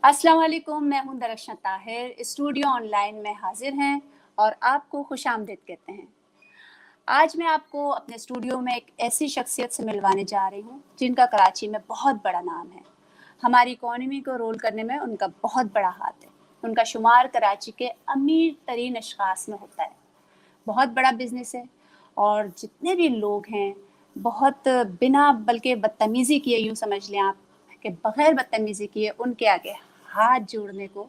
अस्सलाम वालेकुम, मैं हूं दरख्शां ताहिर। स्टूडियो ऑनलाइन में हाजिर हैं और आपको खुशामदीद कहते हैं। आज मैं आपको अपने स्टूडियो में एक ऐसी शख्सियत से मिलवाने जा रही हूं जिनका कराची में बहुत बड़ा नाम है। हमारी इकॉनमी को रोल करने में उनका बहुत बड़ा हाथ है। उनका शुमार कराची के अमीर तरीन अशखास में होता है। बहुत बड़ा बिजनेस है और जितने भी लोग हैं बहुत बिना बल्कि बदतमीज़ी किए, यूँ समझ लें आप कि बग़ैर बदतमीज़ी किए उनके आगे हाथ जोड़ने को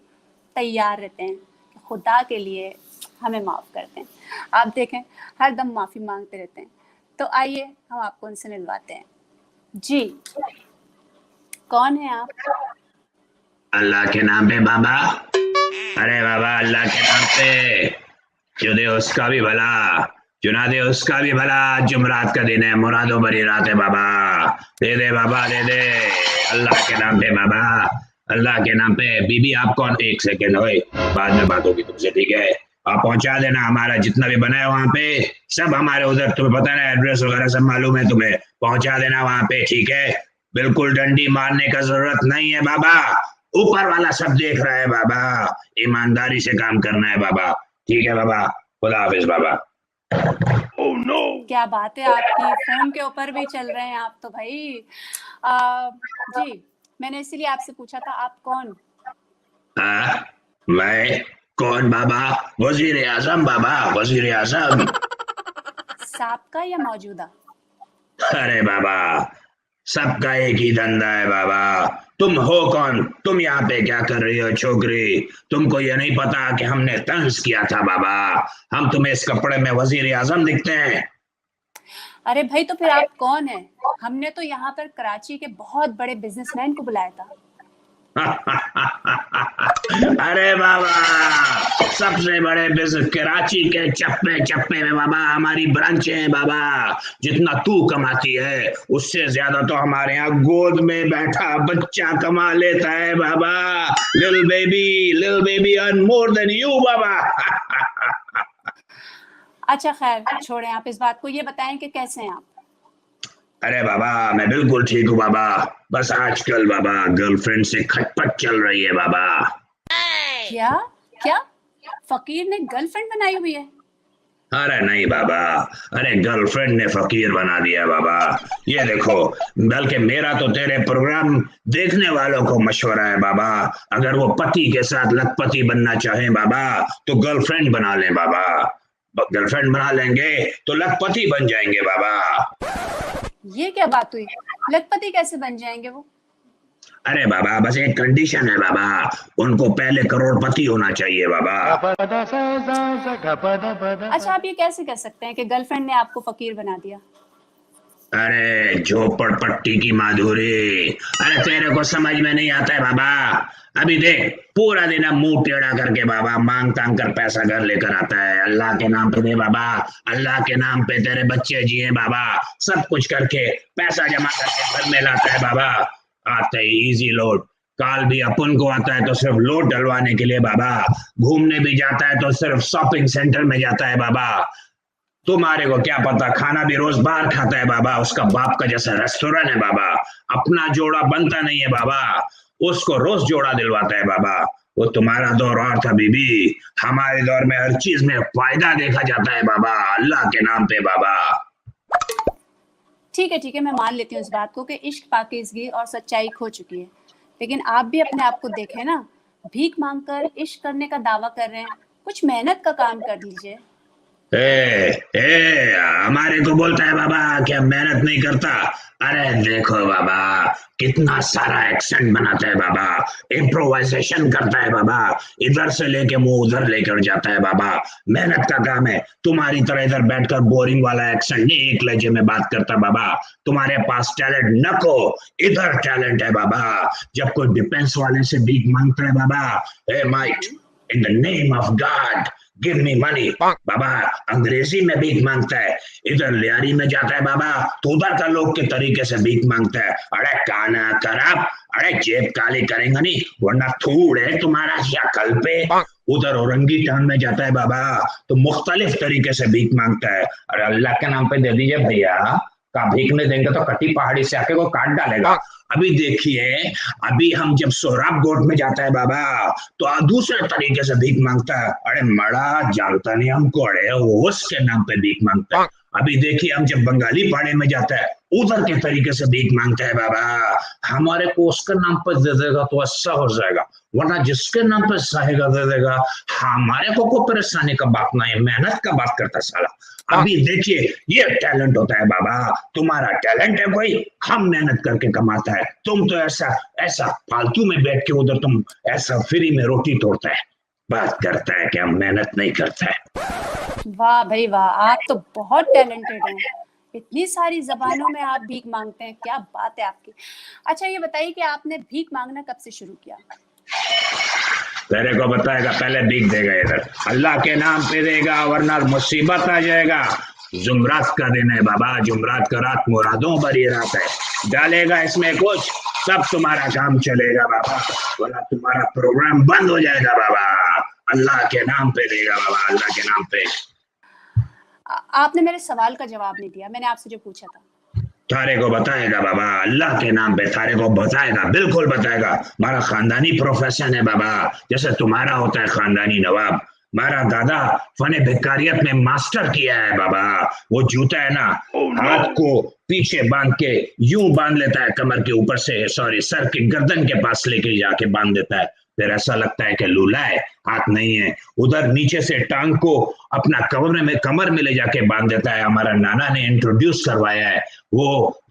तैयार रहते हैं कि खुदा के लिए हमें माफ़ कर दें। आप देखें हर दम माफ़ी मांगते रहते हैं। तो आइए हम आपको उनसे मिलवाते हैं। जी, कौन है आप? अल्लाह के नाम पे बाबा। अरे बाबा, अल्लाह के नाम पे जो दे उसका भी भला, जो ना दे उसका भी भला। जुमरात का दिन है, मुरादों भरी रात है बाबा। दे दे बाबा, दे दे। अल्लाह के नाम पे बाबा, अल्लाह के नाम पे। बीबी आप कौन? एक सेकेंड होए, बाद में बात होगी तुमसे, ठीक है? आप पहुंचा देना, हमारा जितना भी बना है वहाँ पे सब हमारे उधर, तुम्हें पता है एड्रेस वगैरह सब मालूम है तुम्हें, पहुंचा देना वहाँ पे, ठीक है? बिल्कुल डंडी मारने का जरूरत नहीं है बाबा, ऊपर वाला सब देख रहा है बाबा। ईमानदारी से काम करना है बाबा, ठीक है बाबा? खुदा हाफिज बाबा। Oh no! क्या बात है आपकी, फ़ोन के ऊपर भी चल रहे हैं आप तो भाई। जी, मैंने इसीलिए आपसे पूछा था आप कौन? मैं कौन बाबा? वजीर आजम बाबा, वजीर आजम। साबका या मौजूदा? अरे बाबा, सबका एक ही धंधा है बाबा। तुम हो कौन? तुम यहाँ पे क्या कर रही हो छोकरी? तुमको ये नहीं पता कि हमने तंज किया था बाबा? हम तुम्हें इस कपड़े में वजीर आजम दिखते हैं? अरे भाई, तो फिर आप कौन हैं? हमने तो यहाँ पर कराची के बहुत बड़े बिजनेसमैन को बुलाया था। अरे बाबा, सबसे बड़े बिजनेस कराची के चप्पे चप्पे में बाबा हमारी ब्रांचें हैं बाबा। जितना तू कमाती है उससे ज्यादा तो हमारे यहाँ गोद में बैठा बच्चा कमा लेता है बाबा। Lil baby earn more than you बाबा। अच्छा खैर छोड़ें आप इस बात को, ये बताएं कि कैसे हैं आप? अरे बाबा, मैं बिल्कुल ठीक हूँ बाबा। बस आजकल बाबा गर्लफ्रेंड से खटपट चल रही है बाबा। क्या? क्या? फकीर ने गर्लफ्रेंड बनाई हुई है? अरे नहीं बाबा, अरे गर्लफ्रेंड ने फकीर बना दिया बाबा। ये देखो, बल्कि मेरा तो तेरे प्रोग्राम देखने वालों को मशवरा है बाबा, अगर वो पति के साथ लखपति बनना चाहे बाबा तो गर्लफ्रेंड बना लें बाबा। गर्लफ्रेंड बना लेंगे तो लखपति बन जाएंगे बाबा। ये क्या बात हुई? लखपति कैसे बन जाएंगे वो? अरे बाबा, बस एक कंडीशन है बाबा, उनको पहले करोड़पति होना चाहिए बाबा। अच्छा, आप ये कैसे कह सकते हैं कि गर्लफ्रेंड ने आपको फकीर बना दिया? अरे झोपड़पट्टी की माधुरी, अरे तेरे को समझ में नहीं आता है बाबा। अभी देख, पूरा दिन अब मुंह टेढ़ा करके बाबा मांग तांग कर पैसा घर लेकर आता है। अल्लाह के नाम पे दे बाबा, अल्लाह के नाम पे तेरे बच्चे जिए बाबा, सब कुछ करके पैसा जमा करके घर में लाता है बाबा। आते ही इजी लोड, काल भी अपन को आता है तो सिर्फ लोड डलवाने के लिए बाबा। घूमने भी जाता है तो सिर्फ शॉपिंग सेंटर में जाता है बाबा। तुम्हारे को क्या पता, खाना भी रोज बाहर खाता है बाबा, उसका बाप का जैसा रेस्टोरेंट है बाबा। अपना जोड़ा बनता नहीं है बाबा, उसको रोज जोड़ा दिलवाता है बाबा। वो तुम्हारा दौर और था बीबी, हमारे दौर में हर चीज में फायदा देखा जाता है बाबा, अल्लाह के नाम पे बाबा। ठीक है, मैं मान लेती हूँ इस बात को कि इश्क पाकीज़गी और सच्चाई खो चुकी है, लेकिन आप भी अपने आप को देखें ना। भीख मांगकर इश्क करने का दावा कर रहे हैं, कुछ मेहनत का काम कर लीजिए। हमारे को बोलता है बाबा कि हम मेहनत नहीं करता। अरे देखो बाबा, कितना सारा एक्सेंट बनाता है बाबा, इम्प्रोवाइजेशन करता है बाबा, इधर से लेके मुंह उधर लेकर जाता है बाबा। मेहनत का काम है, तुम्हारी तरह इधर बैठकर बोरिंग वाला एक्सेंट नहीं एक लहजे में बात करता बाबा। तुम्हारे पास टैलेंट नको, इधर टैलेंट है बाबा। जब कोई डिफेंस वाले से भीख मांगता है बाबा, almighty, in the name of God give me money बाबा, अंग्रेजी में भीख मांगता है। इधर लियारी में जाता है बाबा तो उधर का लोग के तरीके से भीख मांगता है। अरे काना खराब, अरे जेब काली करेंगे नहीं वरना थूड़ है तुम्हारा शक्ल पे। उधर औरंगी टाउन में जाता है बाबा तो मुख्तलिफ तरीके से भीख मांगता है। अरे अल्लाह के नाम पे दे दीजिए भैया, का भीख नहीं देंगे तो कटी पहाड़ी से आके वो काट डालेगा। अभी देखिए, अभी हम जब सोहराब गोट में जाता है बाबा, तो दूसरे तरीके से भीख मांगता है। अरे मड़ा, जानता नहीं हमको, अरे होश के नाम पे भीख मांगता है। अभी देखिए, हम जब बंगाली पाड़े में जाता है, उधर के तरीके से भीख मांगता है बाबा। हमारे को उसके नाम पर दे देगा तो अच्छा हो जाएगा, वरना जिसके नाम पर सहेगा दे देगा। हमारे को परेशानी का बात नहीं, मेहनत का बात करता साला। अभी देखिए, ये टैलेंट होता है बाबा। तुम्हारा टैलेंट है कोई, हम मेहनत करके कमाता है, तुम तो ऐसा ऐसा फालतू में बैठ के उधर तुम ऐसा फ्री में रोटी तोड़ता है, बात करता है कि हम मेहनत नहीं करता है। वाह भाई वाह, आप तो बहुत टैलेंटेड हैं। इतनी सारी जबानों में आप भीख मांगते हैं, क्या बात है आपकी। अच्छा ये बताइए कि आपने भीख मांगना कब से शुरू किया? तेरे को बताएगा, पहले भीख देगा इधर, अल्लाह के नाम पे देगा, वरना मुसीबत आ जाएगा। जुमरात का दिन है बाबा, जुमरात का रात मुरादों भरी रात है। डालेगा इसमें कुछ, सब तुम्हारा काम चलेगा बाबा, वरना तुम्हारा प्रोग्राम बंद हो जाएगा बाबा। अल्लाह के नाम पे देगा बाबा, अल्लाह के नाम पे। आपने मेरे सवाल का जवाब नहीं दिया, मैंने आपसे जो पूछा था। थारे को बताएगा बाबा, अल्लाह के नाम पे थारे को बताएगा, बिल्कुल बताएगा। हमारा खानदानी प्रोफेशन है बाबा, जैसे तुम्हारा होता है खानदानी नवाब। हमारा दादा फने भिकारियत में मास्टर किया है बाबा। वो जूता है ना, हाथ को पीछे बांध के यूं बांध लेता है, कमर के ऊपर से, सॉरी, सर के गर्दन के पास लेके जाके बांध देता है। फिर ऐसा लगता है कि लूला है, हाथ नहीं है। उधर नीचे से टांग को अपना कमर में ले जाके बांध देता है। हमारा नाना ने इंट्रोड्यूस करवाया है वो,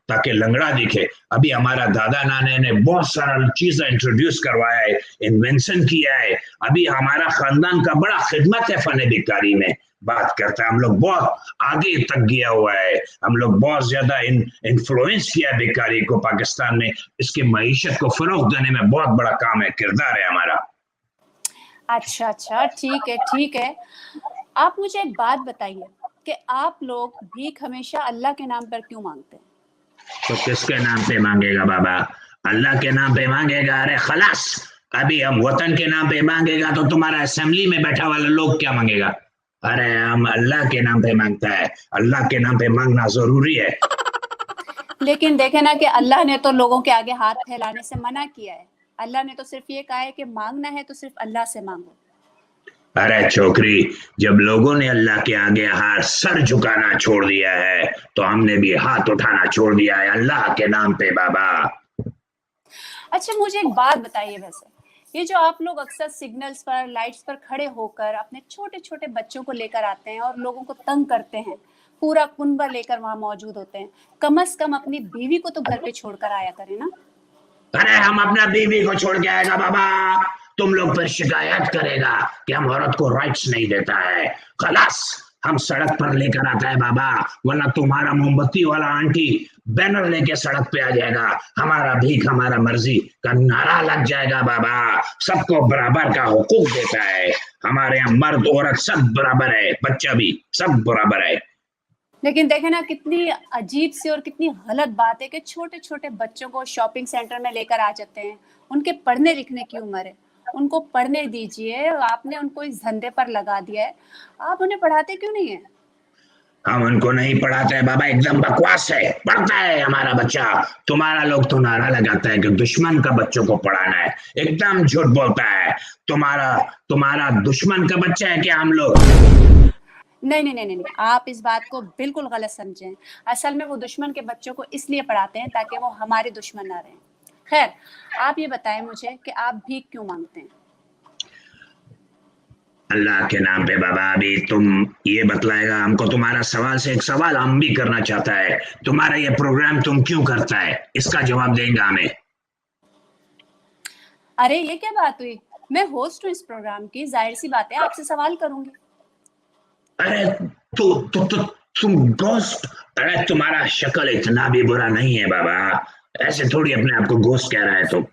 ताकि लंगड़ा दिखे। अभी हमारा दादा नाने ने बहुत सारा चीजें इंट्रोड्यूस करवाया है, इन्वेंशन किया है। अभी हमारा खानदान का बड़ा खिदमत है फने भिकारी में, बात करता है। हम लोग बहुत आगे तक गया हुआ है, हम लोग बहुत ज्यादा इन्फ्लुएंस किया भिखारी को पाकिस्तान में। इसकी मईशत को फरोग देने में बहुत बड़ा काम है, किरदार है हमारा। अच्छा अच्छा, ठीक है ठीक है। आप मुझे एक बात बताइए कि आप लोग भीख हमेशा अल्लाह के नाम पर क्यों मांगते हैं? तो किसके नाम पे मांगेगा बाबा? अल्लाह के नाम पे मांगेगा। अरे खलास, अभी हम वतन के नाम पे मांगेगा तो तुम्हारा असेंबली में बैठा वाला लोग क्या मांगेगा? अरे हम अल्लाह के नाम पे मांगता है, अल्लाह के नाम पे मांगना जरूरी है। लेकिन देखे ना कि अल्लाह ने तो लोगों के आगे हाथ फैलाने से मना किया है। अल्लाह ने तो सिर्फ ये कहा है कि मांगना है तो सिर्फ अल्लाह से मांगो। अरे छोकरी, जब लोगों ने अल्लाह के आगे हाथ सर झुकाना छोड़ दिया है, तो हमने भी हाथ उठाना छोड़ दिया है अल्लाह के नाम पे बाबा। अच्छा मुझे एक बात बताइए, वैसे ये जो आप लोग अक्सर सिग्नल्स पर, लाइट्स पर खड़े होकर अपने छोटे छोटे बच्चों को लेकर आते हैं और लोगों को तंग करते हैं, पूरा कुनबा लेकर वहां मौजूद होते हैं, कम से कम अपनी बीवी को तो घर पे छोड़कर आया करें ना। अरे हम अपना बीवी को छोड़ के आएगा बाबा, तुम लोग पर शिकायत करेगा कि हम औरत को राइट्स नहीं देता है। खलास, हम सड़क पर लेकर आता है बाबा, वरना तुम्हारा मोमबत्ती वाला आंटी बैनर लेके सड़क पे आ जाएगा। हमारा भीख हमारा मर्जी का नारा लग जाएगा बाबा। सबको बराबर का हुकूक देता है। हमारे यहाँ मर्द औरत सब बराबर है, बच्चा भी सब बराबर है। लेकिन देखे ना, कितनी अजीब सी और कितनी गलत बात है कि छोटे छोटे बच्चों को शॉपिंग सेंटर में लेकर आ जाते हैं। उनके पढ़ने लिखने की उम्र है, उनको पढ़ने दीजिए। आपने उनको इस धंधे पर लगा दिया है, आप उन्हें पढ़ाते क्यों नहीं है? हम उनको नहीं पढ़ाते हैं बाबा, एकदम बकवास है। पढ़ता है हमारा बच्चा। तुम्हारा लोग तो नारा लगाता है कि दुश्मन का बच्चों को पढ़ाना है, एकदम झूठ बोलता है। तुम्हारा तुम्हारा दुश्मन का बच्चा है क्या हम लोग? नहीं नहीं नहीं नहीं, आप इस बात को बिल्कुल गलत समझें। असल में वो दुश्मन के बच्चों को इसलिए पढ़ाते हैं ताकि वो हमारे दुश्मन ना रहें। खैर, आप ये बताएं मुझे कि आप भीख क्यों मांगते हैं? अल्लाह के नाम पे बाबा, अभी तुम ये बतलाएगा हमको। तुम्हारा सवाल से एक सवाल हम भी करना चाहता है, तुम्हारा ये प्रोग्राम तुम क्यों करता है, इसका जवाब देंगे हमें। अरे ये क्या बात हुई, मैं होस्ट हूँ इस प्रोग्राम की, जाहिर सी बात है आपसे सवाल करूंगी। अरे तुम गोस्ट? अरे तुम्हारा शक्ल इतना भी बुरा नहीं है बाबा, ऐसे थोड़ी अपने आप को गोस्ट कह रहा है तुम।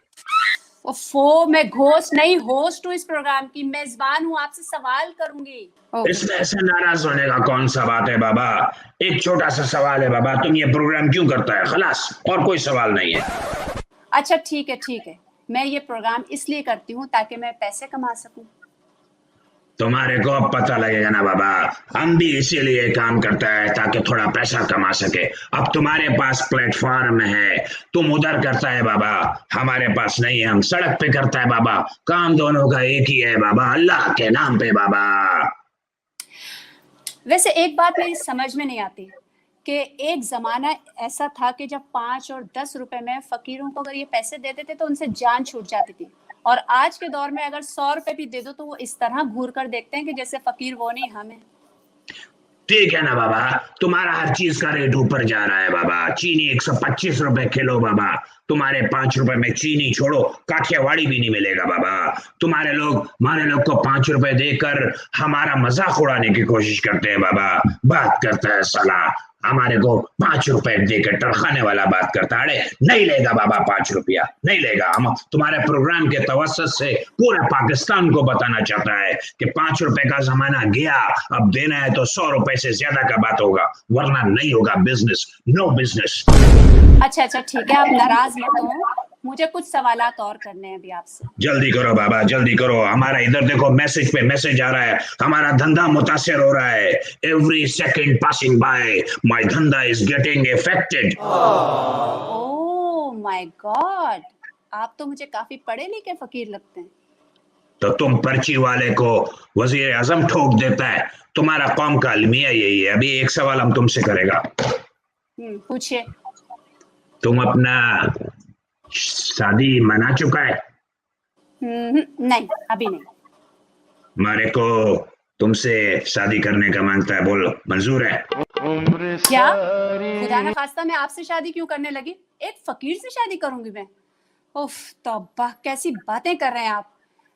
ओफो, मैं घोस्ट नहीं, होस्ट हूँ इस प्रोग्राम की, मेजबान हूँ, आपसे सवाल करूंगी। इसमें ऐसे नाराज होने का कौन सा बात है बाबा? एक छोटा सा सवाल है बाबा, तुम ये प्रोग्राम क्यों करता है, खलास, और कोई सवाल नहीं है। अच्छा ठीक है ठीक है, मैं ये प्रोग्राम इसलिए करती हूँ ताकि मैं पैसे कमा सकूं। तुम्हारे को अब पता लगेगा ना बाबा। हम भी इसीलिए काम करता है ताकि थोड़ा पैसा कमा सके। अब तुम्हारे पास प्लेटफॉर्म है, तुम उधर करता है बाबा, हमारे पास नहीं है, हम सड़क पे करता है बाबा। काम दोनों का एक ही है बाबा, अल्लाह के नाम पे बाबा। वैसे एक बात मेरी समझ में नहीं आती कि एक ज़माना ऐसा था कि जब 5 और 10 रुपए में फ़कीरों को अगर ये पैसे देते थे तो उनसे जान छूट जाती थी, और आज के दौर में अगर 100 रुपए भी दे दो तो वो इस तरह घूर कर देखते हैं कि जैसे फ़कीर वो नहीं हम हैं। ठीक है ना बाबा, तुम्हारा हर चीज का रेट ऊपर जा रहा है बाबा। चीनी 125 रुपए किलो बाबा। तुम्हारे 5 रुपए में चीनी छोड़ो, काठियावाड़ी भी नहीं मिलेगा बाबा। हमारे लोग को 5 रुपए देकर हमारा मजाक उड़ाने की कोशिश करते हैं बाबा। बात करता है साला, हमारे को 5 रुपए देकर टरखाने वाला बात करता है। अरे नहीं लेगा बाबा, 5 रुपया नहीं लेगा। हम तुम्हारे प्रोग्राम के तवज्जुह से पूरा पाकिस्तान को बताना चाहता है कि 5 रुपए का जमाना गया, अब देना है तो 100 रुपए से ज्यादा का बात होगा, वरना नहीं होगा बिजनेस, नो बिजनेस। अच्छा ठीक है, आप नाराज मत हो, मुझे कुछ सवालात और करने हैं अभी आपसे। जल्दी करो बाबा, जल्दी करो। हमारा इधर देखो, मैसेज पे मैसेज आ रहा है, हमारा धंधा मुतासिर हो रहा है। Every second passing by my धंधा is getting affected. Oh my God, आप तो मुझे काफी पढ़े लिखे फकीर लगते हैं। तो तुम पर्ची वाले को वजीर आजम ठोक देता है। तुम्हारा कौम का अलमिया यही है। अभी एक सवाल हम तुमसे करेगा। पूछिए। तुम अपना शादी मना चुका है? नहीं, अभी नहीं। हमारे को तुमसे शादी करने का मांगता है, बोलो मंजूर है? क्या? खुदा ना खास्ता मैं आपसे शादी क्यों करने लगी? एक फकीर से शादी करूंगी मैं? उफ, तौबा, कैसी बातें कर रहे हैं आप।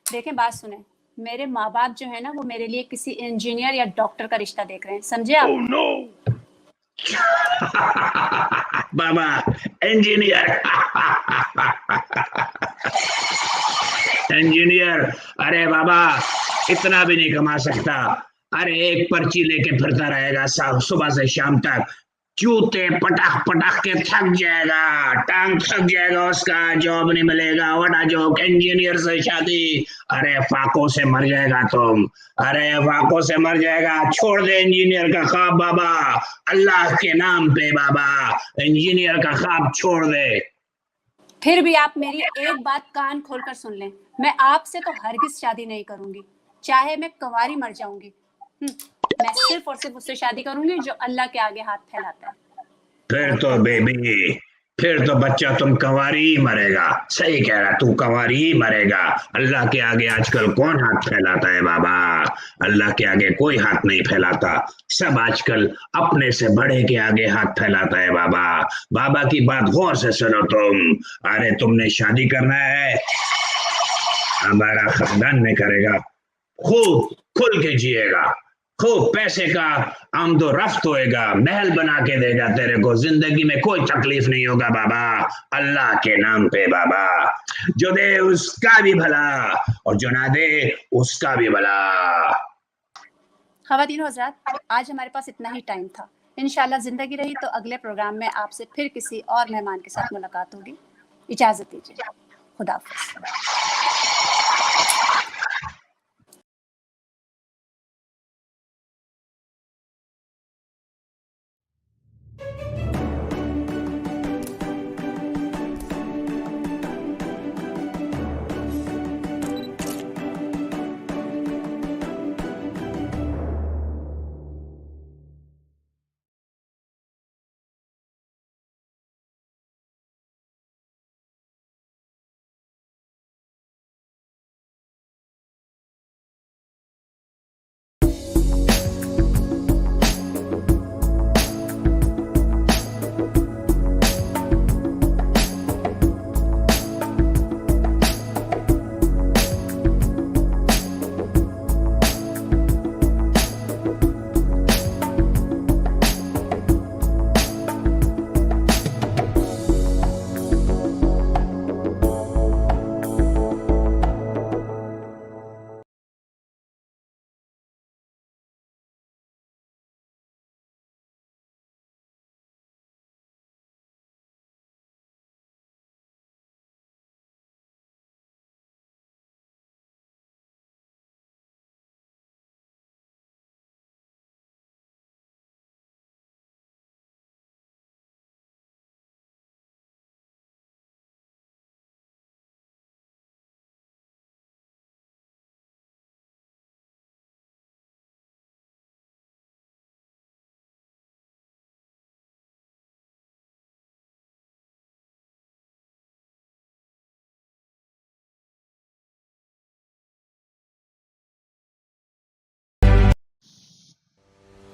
देखें, बात सुने, मेरे माँ बाप जो है ना वो मेरे लिए किसी इंजीनियर या डॉक्टर का रिश्ता देख रहे हैं, समझे आप? Oh, no. बाबा, इंजीनियर। इंजीनियर? अरे बाबा, इतना भी नहीं कमा सकता। अरे एक पर्ची लेके फिरता रहेगा सुबह से शाम तक, जूते पटाख पटाख के थक जाएगा, टांग थक जाएगा उसका, जॉब नहीं मिलेगा, वटा जॉब, इंजीनियर से शादी। अरे फाकों से मर जाएगा तुम, अरे फाकों से मर जाएगा। छोड़ दे इंजीनियर का ख्वाब बाबा, अल्लाह के नाम पे बाबा, इंजीनियर का ख्वाब छोड़ दे। फिर भी आप मेरी एक बात कान खोलकर सुन लें, मैं आपसे तो हरगिज शादी नहीं करूंगी, चाहे मैं कंवारी मर जाऊंगी। मैं सिर्फ और सिर्फ उससे शादी करूंगी जो अल्लाह के आगे हाथ फैलाता है। फिर बहुत तो बहुत बेबी, फिर तो बच्चा तुम कंवारी ही मरेगा। सही कह रहा, तू कंवारी ही मरेगा। अल्लाह के आगे आजकल कौन हाथ फैलाता है बाबा? अल्लाह के आगे कोई हाथ नहीं फैलाता। सब आजकल अपने से बड़े के आगे हाथ फैलाता है बाबा। बाबा की बात गौर से सुनो तुम। अरे तुमने शादी करना है, हमारा खानदान में करेगा, खूब खुल के जिएगा, खूब पैसे का आमदो रफ्त होएगा, महल बना के देगा तेरे को, जिंदगी में कोई तकलीफ नहीं होगा बाबा। अल्लाह के नाम पे बाबा, जो दे उसका भी भला और जो ना दे उसका भी भला। खवातीन हज़रात, आज हमारे पास इतना ही टाइम था। इंशाल्लाह ज़िंदगी रही तो अगले प्रोग्राम में आपसे फिर किसी और मेहमान के साथ मुलाकात होगी। इजाज़त दीजिए। खुदा हाफ़िज़।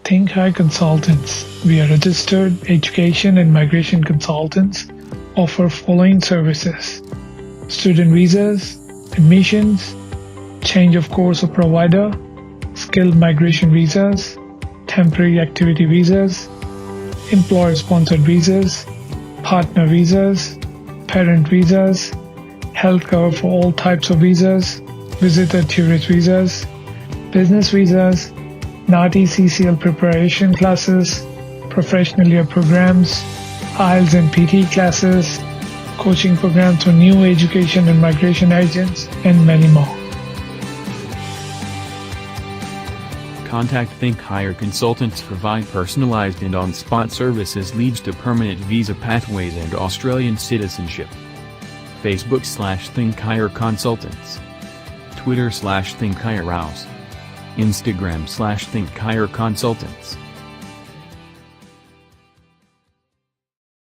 Think Higher Consultants. We are registered education and migration consultants, offer following services: student visas, admissions, change of course or provider, skilled migration visas, temporary activity visas, employer-sponsored visas, partner visas, parent visas, health cover for all types of visas, visitor tourist visas, business visas, NAATI CCL preparation classes, professional year programs, IELTS and PT classes, coaching programs for new education and migration agents, and many more. Contact Think Higher Consultants provide personalized and on-spot services leads to permanent visa pathways and Australian citizenship. Facebook/Think Higher Consultants. Twitter/Think Higher House. Instagram/Think Higher Consultants.